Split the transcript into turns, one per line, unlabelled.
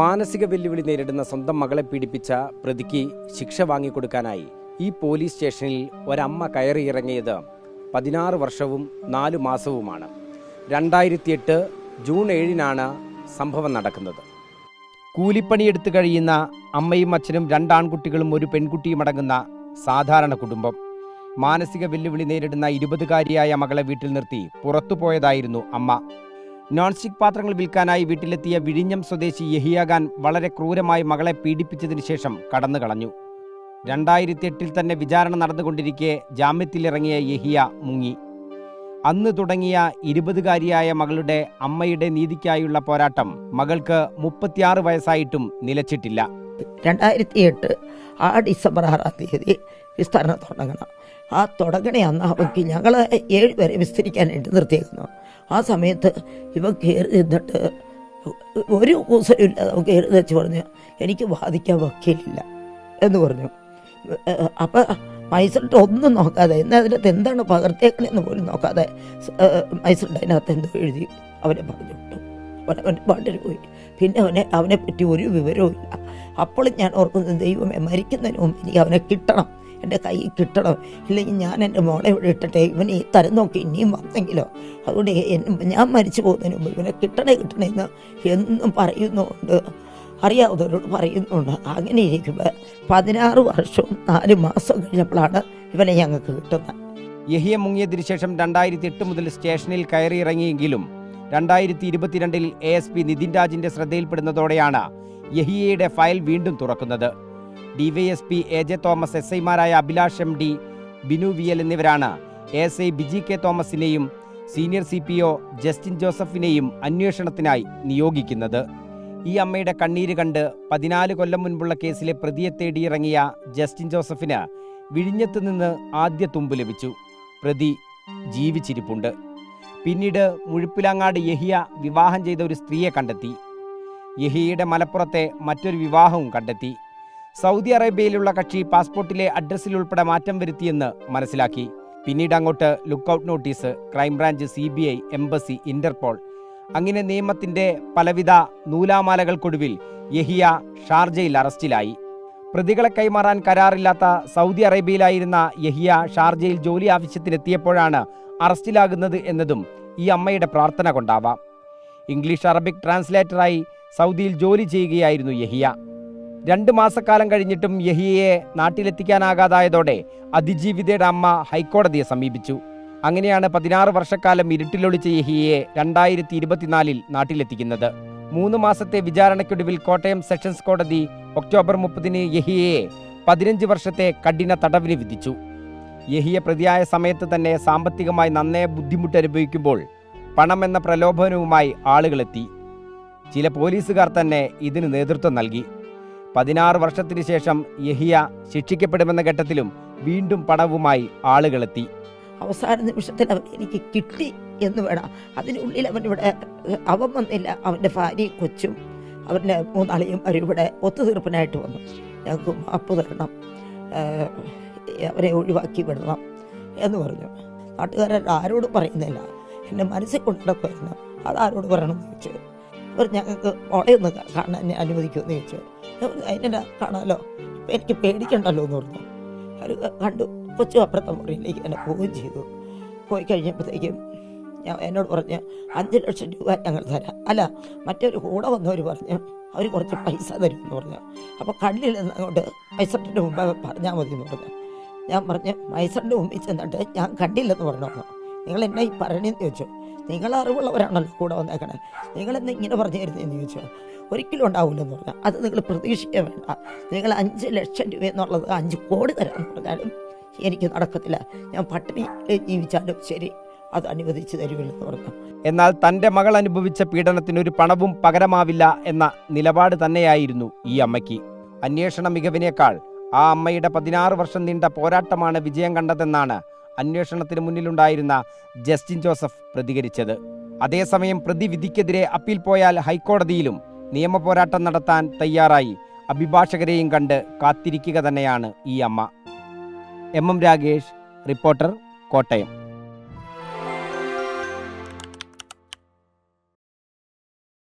മാനസിക വെല്ലുവിളി നേരിടുന്ന സ്വന്തം മകളെ പീഡിപ്പിച്ച പ്രതിക്ക് ശിക്ഷ വാങ്ങിക്കൊടുക്കാനായി ഈ പോലീസ് സ്റ്റേഷനിൽ ഒരമ്മ കയറിയിറങ്ങിയത് 16 വർഷവും 4 മാസവുമാണ്. 2008 ജൂൺ 7-നാണ് സംഭവം നടക്കുന്നത്. കൂലിപ്പണിയെടുത്ത് കഴിയുന്ന അമ്മയും അച്ഛനും 2 ആൺകുട്ടികളും ഒരു പെൺകുട്ടിയും അടങ്ങുന്ന സാധാരണ കുടുംബം. മാനസിക വെല്ലുവിളി നേരിടുന്ന 20-കാരിയായ മകളെ വീട്ടിൽ നിർത്തി പുറത്തുപോയതായിരുന്നു അമ്മ. നോൺ സ്റ്റിക് പാത്രങ്ങൾ വിൽക്കാനായി വീട്ടിലെത്തിയ വിഴിഞ്ഞം സ്വദേശി യഹിയ ഖാൻ വളരെ ക്രൂരമായി മകളെ പീഡിപ്പിച്ചതിന് ശേഷം കടന്നു കളഞ്ഞു. 2008 തന്നെ വിചാരണ നടന്നുകൊണ്ടിരിക്കെ ജാമ്യത്തിലിറങ്ങിയ യഹിയ മുങ്ങി. അന്ന് തുടങ്ങിയ 20-കാരിയായ മകളുടെ അമ്മയുടെ നീതിക്കായുള്ള പോരാട്ടം മകൾക്ക് 36 വയസ്സായിട്ടും നിലച്ചിട്ടില്ല.
2008 ഡിസംബർ 6-ാം തീയതി വിസ്തരണം തുടങ്ങണം. തുടങ്ങണേ അന്ന് അവർക്ക് ഞങ്ങൾ 7 പേരെ വിസ്തരിക്കാനായിട്ട് നിർത്തിയേക്കുന്നു. ആ സമയത്ത് ഇവ കയറി നിന്നിട്ട് ഒരു കൂസലുമില്ല. അവൻ കയറി വെച്ച് പറഞ്ഞു, എനിക്ക് വാദിക്കാൻ വക്കീലില്ല എന്ന് പറഞ്ഞു. അപ്പം മൈസൂരിട്ട് ഒന്നും നോക്കാതെ, എന്നാൽ അതിനകത്ത് എന്താണ് പകർത്തേക്കണെന്ന് പോലും നോക്കാതെ മൈസൂരിട്ട് അതിനകത്ത് എന്തോ എഴുതി അവനെ പറഞ്ഞു വിട്ടു. അവൻ്റെ പാട്ടിൽ പോയി. പിന്നെ അവനെ പറ്റി ഒരു വിവരവും ഇല്ല. അപ്പോഴും ഞാൻ ഓർക്കുന്നത്, ദൈവമേ, മരിക്കുന്നതിന് മുമ്പ് എനിക്ക് അവനെ കിട്ടണം, എൻ്റെ കൈ കിട്ടണം, ഇല്ലെങ്കിൽ ഞാൻ എൻ്റെ മോളെ ഇവിടെ ഇട്ടിട്ടെ ഇവൻ ഈ തരം നോക്കി ഇനിയും വന്നെങ്കിലോ. അതുകൊണ്ട് ഞാൻ മരിച്ചു പോകുന്നതിന് മുമ്പ് ഇവനെ കിട്ടണേ എന്ന് എന്നും പറയുന്നുണ്ട്, അറിയാവുന്നവരോട് പറയുന്നുണ്ട്. അങ്ങനെ ഇരിക്കുമ്പോൾ 16 വർഷവും 4 മാസം കഴിഞ്ഞപ്പോഴാണ് ഇവനെ ഞങ്ങൾക്ക് കിട്ടുന്നത്.
യഹിയ മുങ്ങിയതിനു ശേഷം 2008 മുതൽ സ്റ്റേഷനിൽ കയറിയിറങ്ങിയെങ്കിലും 2022 ASP നിതിൻ രാജിന്റെ ശ്രദ്ധയിൽപ്പെടുന്നതോടെയാണ് യഹിയയുടെ ഫയൽ വീണ്ടും തുറക്കുന്നത്. DYSP AJ തോമസ്, SI-മാരായ അഭിലാഷ് MD, ബിനു VL എന്നിവരാണ് ASI ബിജി കെ തോമസിനെയും സീനിയർ CPO ജസ്റ്റിൻ ജോസഫിനെയും അന്വേഷണത്തിനായി നിയോഗിക്കുന്നത്. ഈ അമ്മയുടെ കണ്ണീര് കണ്ട് 14 കൊല്ലം മുൻപുള്ള കേസിലെ പ്രതിയെ തേടിയിറങ്ങിയ ജസ്റ്റിൻ ജോസഫിന് വിഴിഞ്ഞത്ത് നിന്ന് ആദ്യ തുമ്പ് ലഭിച്ചു. പ്രതി ജീവിച്ചിരിപ്പുണ്ട്. പിന്നീട് മുഴുപ്പിലങ്ങാട് യഹിയ വിവാഹം ചെയ്ത ഒരു സ്ത്രീയെ കണ്ടെത്തി. യഹിയയുടെ മലപ്പുറത്തെ മറ്റൊരു വിവാഹവും കണ്ടെത്തി. സൗദി അറേബ്യയിലുള്ള കക്ഷി പാസ്പോർട്ടിലെ അഡ്രസ്സിലുൾപ്പെടെ മാറ്റം വരുത്തിയെന്ന് മനസ്സിലാക്കി. പിന്നീട് അങ്ങോട്ട് lookout notice, crime branch, CBI, embassy, Interpol, അങ്ങനെ നിയമത്തിന്റെ പലവിധ നൂലാമാലകൾക്കൊടുവിൽ യഹിയ ഷാർജയിൽ അറസ്റ്റിലായി. പ്രതികളെ കൈമാറാൻ കരാറില്ലാത്ത സൗദി അറേബ്യയിലായിരുന്ന യഹിയ ഷാർജയിൽ ജോലി ആവശ്യത്തിനെത്തിയപ്പോഴാണ് അറസ്റ്റിലാകുന്നത് എന്നതും ഈ അമ്മയുടെ പ്രാർത്ഥന കൊണ്ടാവാം. ഇംഗ്ലീഷ് അറബിക് ട്രാൻസ്ലേറ്ററായി സൗദിയിൽ ജോലി ചെയ്യുകയായിരുന്നു യഹിയ. 2 മാസക്കാലം കഴിഞ്ഞിട്ടും യഹിയയെ നാട്ടിലെത്തിക്കാനാകാതായതോടെ അതിജീവിതയുടെ അമ്മ ഹൈക്കോടതിയെ സമീപിച്ചു. അങ്ങനെയാണ് 16 വർഷക്കാലം ഇരുട്ടിലൊളിച്ച യഹിയയെ 2024 നാട്ടിലെത്തിക്കുന്നത്. 3 മാസത്തെ വിചാരണയ്ക്കൊടുവിൽ കോട്ടയം സെഷൻസ് കോടതി ഒക്ടോബർ 30 യഹിയയെ 15 വർഷത്തെ കഠിന തടവിന് വിധിച്ചു. യഹിയ പ്രതിയായ സമയത്ത് തന്നെ സാമ്പത്തികമായി നന്നേ ബുദ്ധിമുട്ട് അനുഭവിക്കുമ്പോൾ പണമെന്ന പ്രലോഭനവുമായി ആളുകളെത്തി. ചില പോലീസുകാർ തന്നെ ഇതിന് നേതൃത്വം നൽകി. 16 വർഷത്തിന് ശേഷം യഹിയ ശിക്ഷിക്കപ്പെടുമെന്ന ഘട്ടത്തിലും വീണ്ടും പണവുമായി ആളുകളെത്തി.
അവസാന നിമിഷത്തിൽ അവൻ എനിക്ക് കിട്ടി എന്ന് വേണം. അതിനുള്ളിൽ അവൻ വന്നില്ല. അവൻ്റെ ഭാര്യയും കൊച്ചും അവൻ്റെ 3 ആളെയും അവരിവിടെ ഒത്തുതീർപ്പിനായിട്ട് വന്നു. ഞങ്ങൾക്ക് മാപ്പ് തരണം, അവരെ ഒഴിവാക്കി വിടണം എന്ന് പറഞ്ഞു. നാട്ടുകാരൻ ആരോടും പറയുന്നില്ല. എൻ്റെ മനസ്സിൽ കൊണ്ടുനടക്കുമായിരുന്നു. അതാരോട് പറയണമെന്ന് ചോദിച്ചു. അവർ ഞങ്ങൾക്ക് മോളെ ഒന്ന് കാണാൻ എന്നെ അനുവദിക്കുമെന്ന് ചോദിച്ചു. അതിനെ കാണാമല്ലോ, എനിക്ക് പേടിക്കണ്ടല്ലോ എന്ന് പറഞ്ഞു. അവർ കണ്ടു. കൊച്ചു അപ്പുറത്തെ മുറിയിലേക്ക് എന്നെ പോവുകയും ചെയ്തു. പോയി കഴിഞ്ഞപ്പോഴത്തേക്കും എന്നോട് പറഞ്ഞ് 5 ലക്ഷം രൂപ ഞങ്ങൾ തരാം, അല്ല മറ്റൊരു കൂടെ വന്നവർ പറഞ്ഞ് അവർ കുറച്ച് പൈസ തരുമെന്ന് പറഞ്ഞു. അപ്പോൾ കണ്ണിൽ നിന്ന് അങ്ങോട്ട് മൈസറിൻ്റെ മുമ്പ് പറഞ്ഞാൽ മതി എന്ന് പറഞ്ഞു. ഞാൻ പറഞ്ഞ് മൈസറിൻ്റെ മുമ്പിൽ ചെന്നിട്ട് ഞാൻ കണ്ടില്ലെന്ന് പറഞ്ഞു. നിങ്ങൾ എന്നെ ഈ പറയണമെന്ന് ചോദിച്ചു. നിങ്ങൾ അറിവുള്ളവരാണല്ലോ കൂടെ വന്നേക്കണേ, നിങ്ങളെന്ന് ഇങ്ങനെ പറഞ്ഞു തരുന്നതെന്ന് ചോദിച്ചു. ഒരിക്കലും ഉണ്ടാവില്ലെന്ന് പറഞ്ഞാൽ അത് നിങ്ങൾ പ്രതീക്ഷിക്കാൻ വേണ്ട. നിങ്ങൾ 5 ലക്ഷം രൂപ എന്നുള്ളത് 5 കോടി തരാമെന്ന് പറഞ്ഞാലും എനിക്ക് നടക്കത്തില്ല. ഞാൻ പട്ടിണി ജീവിച്ചാലും ശരി, അത് അനുവദിച്ച് തരുമില്ലെന്ന് പറഞ്ഞു.
എന്നാൽ തൻ്റെ മകൾ അനുഭവിച്ച പീഡനത്തിനൊരു പണവും പകരമാവില്ല എന്ന നിലപാട് തന്നെയായിരുന്നു ഈ അമ്മയ്ക്ക്. അന്വേഷണ മികവിനേക്കാൾ ആ അമ്മയുടെ 16 വർഷം നീണ്ട പോരാട്ടമാണ് വിജയം കണ്ടതെന്നാണ് അന്വേഷണത്തിന് മുന്നിലുണ്ടായിരുന്ന ജസ്റ്റിൻ ജോസഫ് പ്രതികരിച്ചത്. അതേസമയം പ്രതി വിധിക്കെതിരെ അപ്പീൽ പോയാൽ ഹൈക്കോടതിയിലും നിയമപോരാട്ടം നടത്താൻ തയ്യാറായി അഭിഭാഷകരെയും കണ്ട് കാത്തിരിക്കുക തന്നെയാണ് ഈ അമ്മ. MM Ragesh, reporter, Kottayam.